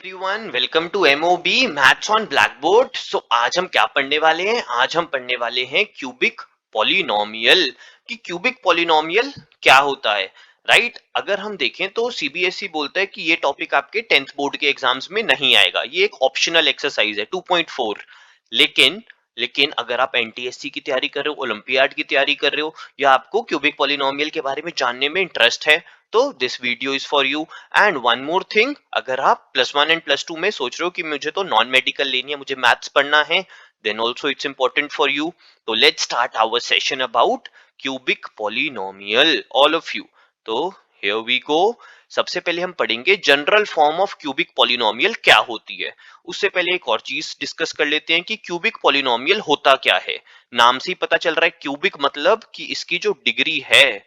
Everyone, welcome to MOB maths on black board. So आज हम क्या पढ़ने वाले हैं? आज हम पढ़ने वाले हैं क्यूबिक पॉलिनोमियल। कि क्यूबिक पॉलिनोमियल क्या होता है, राइट? अगर हम देखें तो सीबीएसई बोलता है कि ये टॉपिक आपके 10th बोर्ड के एग्जाम्स में नहीं आएगा, ये एक ऑप्शनल एक्सरसाइज है 2.4। लेकिन लेकिन अगर आप एनटीएससी की तैयारी कर रहे हो, ओलंपियाड की तैयारी कर रहे हो, या आपको क्यूबिक पॉलिनोमियल के बारे में जानने में इंटरेस्ट है, तो this video is for you. And one more thing, अगर आप +1 एंड +2 में सोच रहे हो कि मुझे तो नॉन मेडिकल लेनी है, मुझे मैथ्स पढ़ना है, then also it's important for you. तो let's start our session about cubic polynomial, all of you. तो हियर वी गो। सबसे पहले हम पढ़ेंगे general form of cubic polynomial क्या होती है। उससे पहले एक और चीज डिस्कस कर लेते हैं कि क्यूबिक पॉलिनोमियल होता क्या है। नाम से ही पता चल रहा है, क्यूबिक मतलब कि इसकी जो डिग्री है,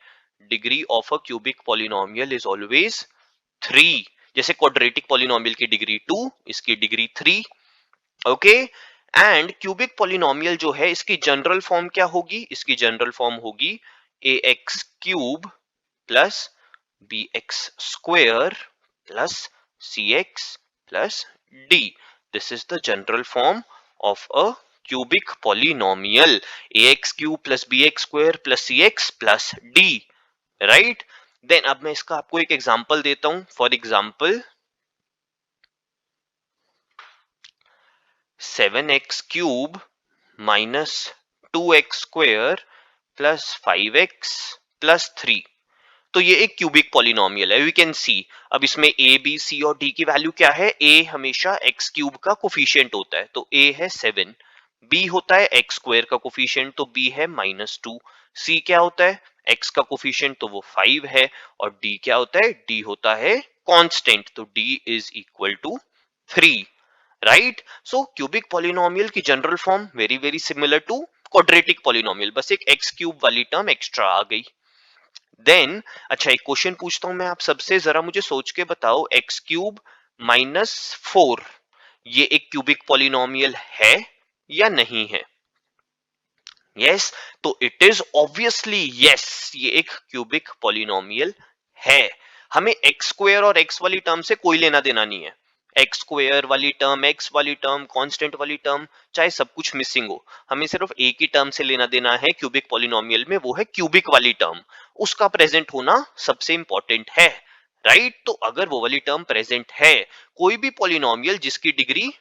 degree of a cubic polynomial is always 3। जैसे क्वाड्रेटिक पॉलिनोमियल की डिग्री 2, इसकी degree 3। Okay. And cubic polynomial जो है, इसकी जनरल फॉर्म क्या होगी? इसकी जनरल फॉर्म होगी a x cube plus b x square plus c x plus d. This is the general form of a cubic polynomial, a x cube plus b x square plus c x plus d, right? Then अब मैं इसका आपको एक example देता हूं। For example 7x cube minus 2x square plus 5x plus 3। तो ये एक क्यूबिक पॉलिनोमियल है, वी कैन सी। अब इसमें ए बी सी और डी की वैल्यू क्या है? ए हमेशा एक्स क्यूब का कोफिशिएंट होता है, तो ए है 7। बी होता है एक्स स्क्वायर का कोफिशिएंट, तो बी है -2। सी क्या होता है? एक्स का कोफिशिएंट, तो वो 5 है। और डी क्या होता है? डी होता है कांस्टेंट, तो d is equal to 3, right? So cubic polynomial की general form very very similar to quadratic polynomial, बस एक एक्स क्यूब वाली टर्म एक्स्ट्रा आ गई। देन अच्छा, एक क्वेश्चन पूछता हूं मैं आप सबसे, जरा मुझे सोच के बताओ, एक्स क्यूब -4 ये एक क्यूबिक पॉलिनोमियल है या नहीं है? यस, तो इट इज ऑब्वियसली यस, ये एक क्यूबिक पॉलिनोमियल है। हमें एक्स स्क्वायर और एक्स वाली टर्म से कोई लेना देना नहीं है। एक्स स्क्वायर वाली टर्म, एक्स वाली टर्म, कांस्टेंट वाली टर्म, चाहे सब कुछ मिसिंग हो, हमें सिर्फ एक ही टर्म से लेना देना है क्यूबिक पॉलिनोमियल में, वो है क्यूबिक वाली टर्म। उसका प्रेजेंट होना सबसे इंपॉर्टेंट है, राइट? तो अगर वो वाली टर्म प्रेजेंट है, कोई भी पॉलिनोमियल जिसकी डिग्री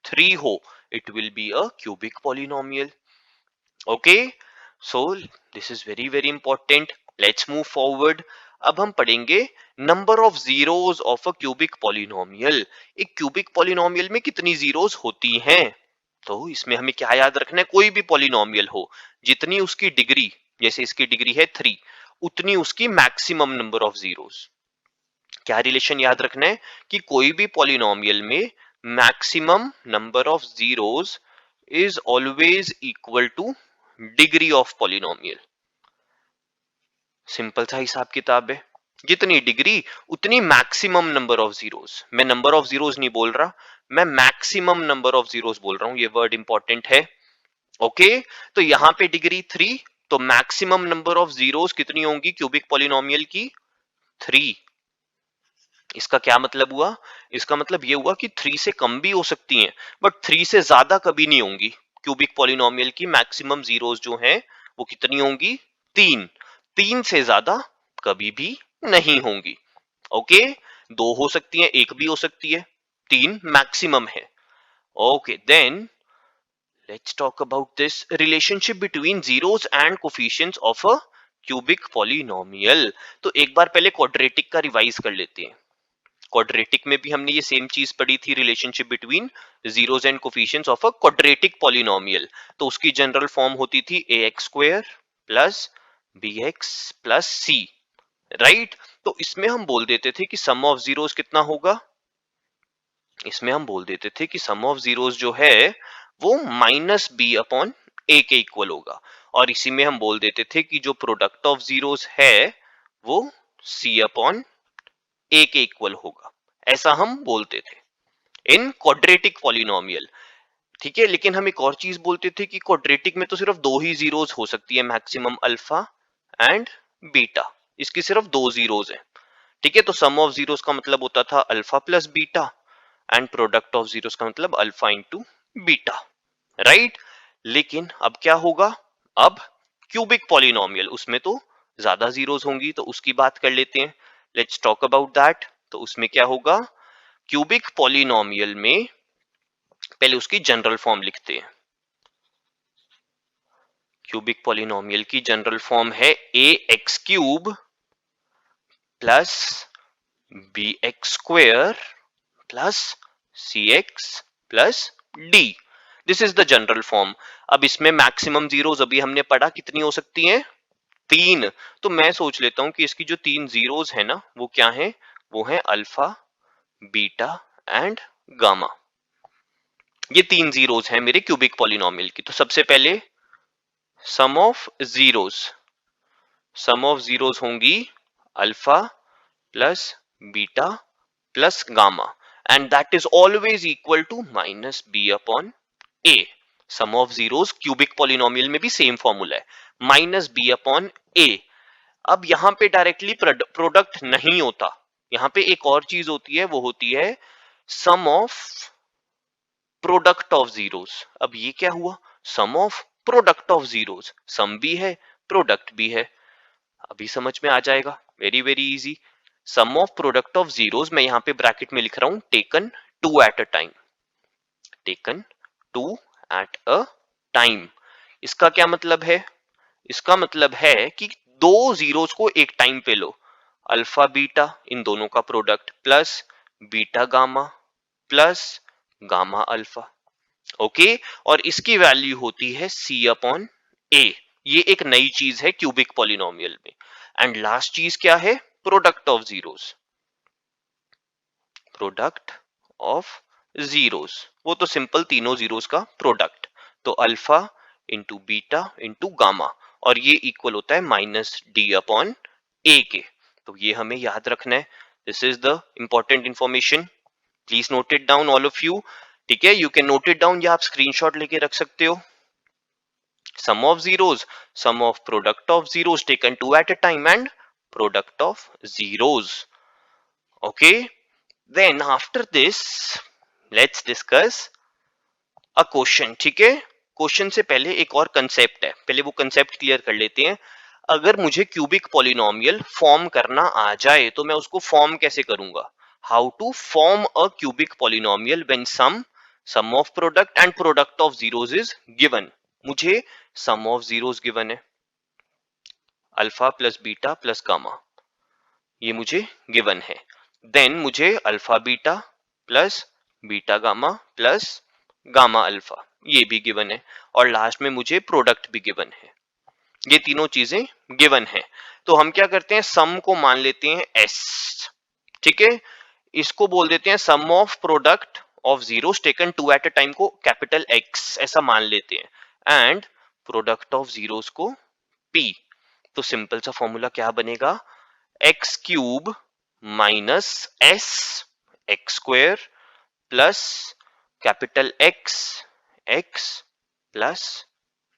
3 हो, it will be a cubic polynomial. Okay, so this is very very important. Let's move forward. अब हम पढ़ेंगे number of zeros of a cubic polynomial. एक क्यूबिक पॉलिनोमियल में कितनी जीरोस होती हैं? तो इसमें हमें क्या याद रखना है? कोई भी पॉलिनोमियल हो, जितनी उसकी डिग्री, जैसे इसकी डिग्री है 3, उतनी उसकी मैक्सिमम नंबर ऑफ जीरोस। क्या रिलेशन याद रखना है? कि कोई भी पॉलिनोमियल में maximum number of zeros is always equal two degree of polynomial. Simple सा हिसाब किताब है, जितनी डिग्री उतनी मैक्सिमम नंबर ऑफ जीरोस। मैं नंबर ऑफ जीरोस नहीं बोल रहा, मैं मैक्सिमम नंबर ऑफ जीरोस बोल रहा हूं, ये वर्ड इंपॉर्टेंट है। ओके, तो यहां पे डिग्री 3, तो मैक्सिमम नंबर ऑफ जीरोस कितनी होंगी क्यूबिक पॉलिनोमियल की? 3। इसका क्या मतलब हुआ? इसका मतलब ये हुआ कि 3 से कम भी हो सकती हैं, बट 3 से ज्यादा कभी नहीं होंगी। क्यूबिक पॉलिनोमियल की मैक्सिमम जीरोस जो हैं, वो कितनी होंगी? 3। 3 से ज्यादा कभी भी नहीं होंगी। ओके, 2 हो सकती हैं, 1 भी हो सकती है, 3 मैक्सिमम है। Okay, then let's talk about this relationship between zeros and coefficients of a cubic polynomial। तो एक बार पहले क्वाड्रेटिक का रिवाइज कर लेते हैं। क्वाड्रेटिक में भी हमने ये सेम चीज पढ़ी थी, relationship between zeros and coefficients of a quadratic polynomial. तो उसकी जनरल फॉर्म होती थी a x square plus b x plus c, right? तो इसमें हम बोल देते थे कि सम ऑफ जीरोस कितना होगा? इसमें हम बोल देते थे कि सम ऑफ जीरोस जो है वो -b/a के इक्वल होगा। और इसी में हम बोल देते थे कि जो प्रोडक्ट ऑफ जीरोस है वो c/a के इक्वल होगा। ऐसा हम बोलते थे इन क्वाड्रेटिक पॉलिनोमियल, ठीक है? लेकिन हम एक और चीज बोलते थे कि क्वाड्रेटिक में तो सिर्फ 2 ही जीरोस हो सकती है, मैक्सिमम अल्फा एंड बीटा। इसकी सिर्फ 2 जीरोस हैं, ठीक है? तो सम ऑफ जीरोस का मतलब होता था alpha plus beta, and product of zeros का मतलब अल्फा इंटू बीटा, राइट। लेकिन अब क्या होगा, अब क्यूबिक पॉलिनोमियल, उसमें तो ज्यादा जीरोस होंगी, तो उसकी बात कर लेते हैं। Let's talk about that. तो उसमें क्या होगा, क्यूबिक पॉलिनोमियल में पहले उसकी जनरल फॉर्म लिखते हैं। क्यूबिक पॉलिनोमियल की जनरल फॉर्म है a x cube plus b x square plus c x plus d. This is the general form. अब इसमें मैक्सिमम जीरोस अभी हमने पढ़ा कितनी हो सकती हैं, 3। तो मैं सोच लेता हूं कि इसकी जो 3 जीरोस है ना, वो क्या है, वो है अल्फा, बीटा एंड गामा। ये 3 जीरोस हैं मेरे क्यूबिक पॉलिनोमियल की। तो सबसे पहले sum of zeros, sum of zeros होंगी alpha plus beta plus gamma, and that is always equal to minus b upon a. Sum of zeros cubic polynomial में भी सेम फॉर्मूला है, माइनस बी अपॉन ए। अब यहां पे directly product नहीं होता, यहां पे एक और चीज होती है, वो होती है सम ऑफ प्रोडक्ट ऑफ जीरोस। अब ये क्या हुआ, सम ऑफ प्रोडक्ट ऑफ जीरोस, सम भी है प्रोडक्ट भी है। अभी समझ में आ जाएगा, very very easy. Sum of product of zeros मैं यहां पे ब्रैकेट में लिख रहा हूं, taken two at a time, taken two at a time. इसका क्या मतलब है, इसका मतलब है कि दो जीरोस को एक टाइम पे लो, अल्फा बीटा इन दोनों का product plus beta gamma plus gamma alpha, okay. और इसकी वैल्यू होती है सी अपॉन ए। ये एक नई चीज है क्यूबिक पॉलिनोमियल में। एंड लास्ट चीज क्या है, product of zeros, product of zeros, वो तो सिंपल तीनों जीरोस का प्रोडक्ट। तो alpha into beta into gamma, और ये इक्वल होता है माइनस डी अपॉन ए के। तो ये हमें याद रखना है, this is the important information, please note it down all of you. ठीक है, you can note it down या आप स्क्रीनशॉट लेके रख सकते हो। Sum of zeros, sum of product of zeros taken two at a time and product of zeros. Okay, then after this let's discuss a question. ठीक है, question से पहले एक और कंसेप्ट है, पहले वो कंसेप्ट क्लियर कर लेते हैं। अगर मुझे क्यूबिक पॉलिनोमियल फॉर्म करना आ जाए तो मैं उसको फॉर्म कैसे करूंगा, how to form a cubic polynomial when sum of product and product of zeros is given. मुझे सम ऑफ जीरोस गिवन है, alpha plus beta plus gamma, ये मुझे गिवन है। देन मुझे alpha beta plus beta gamma plus gamma alpha, ये भी given है। और लास्ट में मुझे प्रोडक्ट भी गिवन है। ये तीनों चीजें गिवन है। तो हम क्या करते हैं, सम को मान लेते हैं एस, ठीक है। इसको बोल देते हैं sum of product of zeros taken two at a time को कैपिटल एक्स ऐसा मान लेते हैं, एंड प्रोडक्ट ऑफ जीरोस को पी। तो सिंपल सा फॉर्मूला क्या बनेगा, x cube minus S x square plus capital x x plus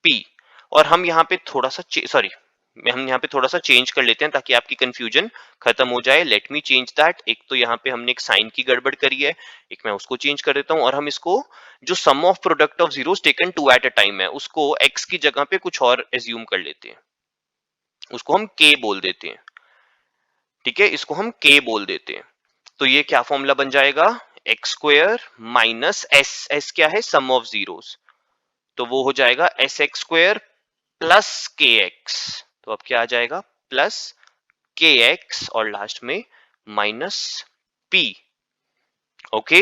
P. और हम यहाँ पे थोड़ा सा सॉरी, हम यहाँ पे थोड़ा सा चेंज कर लेते हैं ताकि आपकी कंफ्यूजन खत्म हो जाए। Let me change that. एक तो यहाँ पे हमने एक साइन की गड़बड़ करी है, एक मैं उसको चेंज कर देता हूँ। और हम इसको जो sum of product of zeros taken two at a time है, उसको एक्स की जगह पे कुछ और एज्यूम कर लेते हैं, उसको हम के बोल देते हैं। ठीक है, इसको हम के बोल देते हैं। तो ये क्या फॉर्मूला बन जाएगा, x square minus S, S क्या है, सम ऑफ जीरोस, तो वो हो जाएगा S x square plus k x. तो अब क्या आ जाएगा, प्लस के एक्स और लास्ट में minus P. Okay,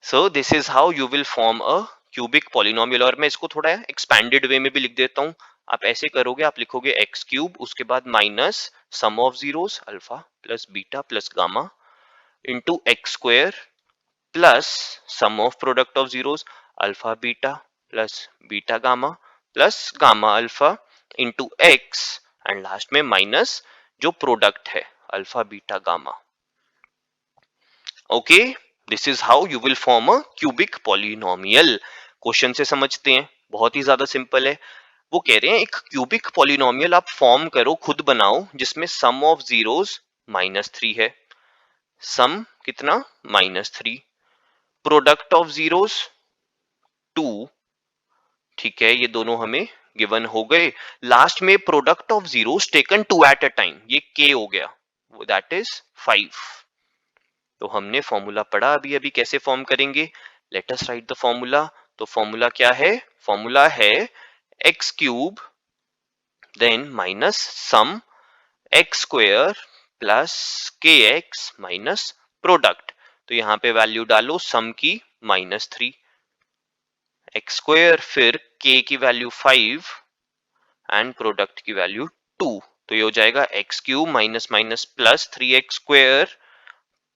so this is how you will form a cubic polynomial. और मैं इसको थोड़ा एक्सपैंडेड वे में भी लिख देता हूं। आप ऐसे करोगे, आप लिखोगे एक्स क्यूब, उसके बाद minus sum of zeros alpha plus beta plus gamma into x square plus sum of product of zeros alpha beta plus beta gamma plus gamma alpha into x, and last में minus जो product है alpha beta gamma. Okay, this is how you will form a cubic polynomial. Question से समझते हैं, बहुत ही ज्यादा simple है। वो कह रहे हैं एक क्यूबिक पॉलिनोमियल आप फॉर्म करो, खुद बनाओ, जिसमें सम ऑफ जीरोस -3 है, सम कितना -3, प्रोडक्ट ऑफ जीरोस 2, ठीक है, ये दोनों हमें गिवन हो गए। लास्ट में product of zeros taken 2 eight a time, ये k हो गया, दैट इज 5। तो हमने फॉर्मूला पढ़ा अभी अभी कैसे फॉर्म करेंगे। Let us write the formula. तो फॉर्मूला क्या है, फॉर्मूला है x cube then minus sum x square plus k x minus product. तो यहां पे वैल्यू डालो सम की -3 एक्स स्क्वेयर, फिर के की वैल्यू 5 एंड प्रोडक्ट की वैल्यू 2। तो ये हो जाएगा x cube minus minus plus 3x square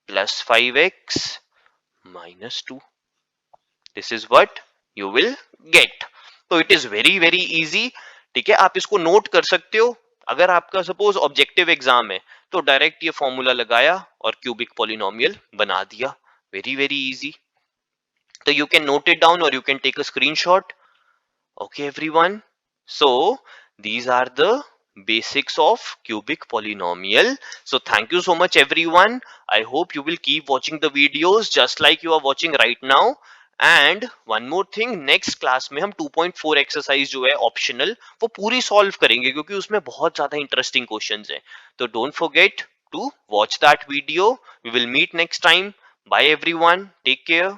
plus 5x minus 2। This is what you will get. तो it is very very easy, ठीक है, आप इसको नोट कर सकते हो। अगर आपका सपोज ऑब्जेक्टिव एग्जाम है तो डायरेक्ट ये फॉर्मूला लगाया और क्यूबिक पॉलिनोमियल बना दिया, very very easy. So you can note it down or you can take a screenshot. Okay, everyone. So these are the basics of cubic polynomial. So thank you so much, everyone. I hope you will keep watching the videos just like you are watching right now. And one more thing, next class में हम 2.4 exercise जो है optional वो पूरी solve करेंगे क्योंकि उसमें बहुत ज़्यादा interesting questions हैं। तो don't forget to watch that video. We will meet next time. Bye everyone. Take care.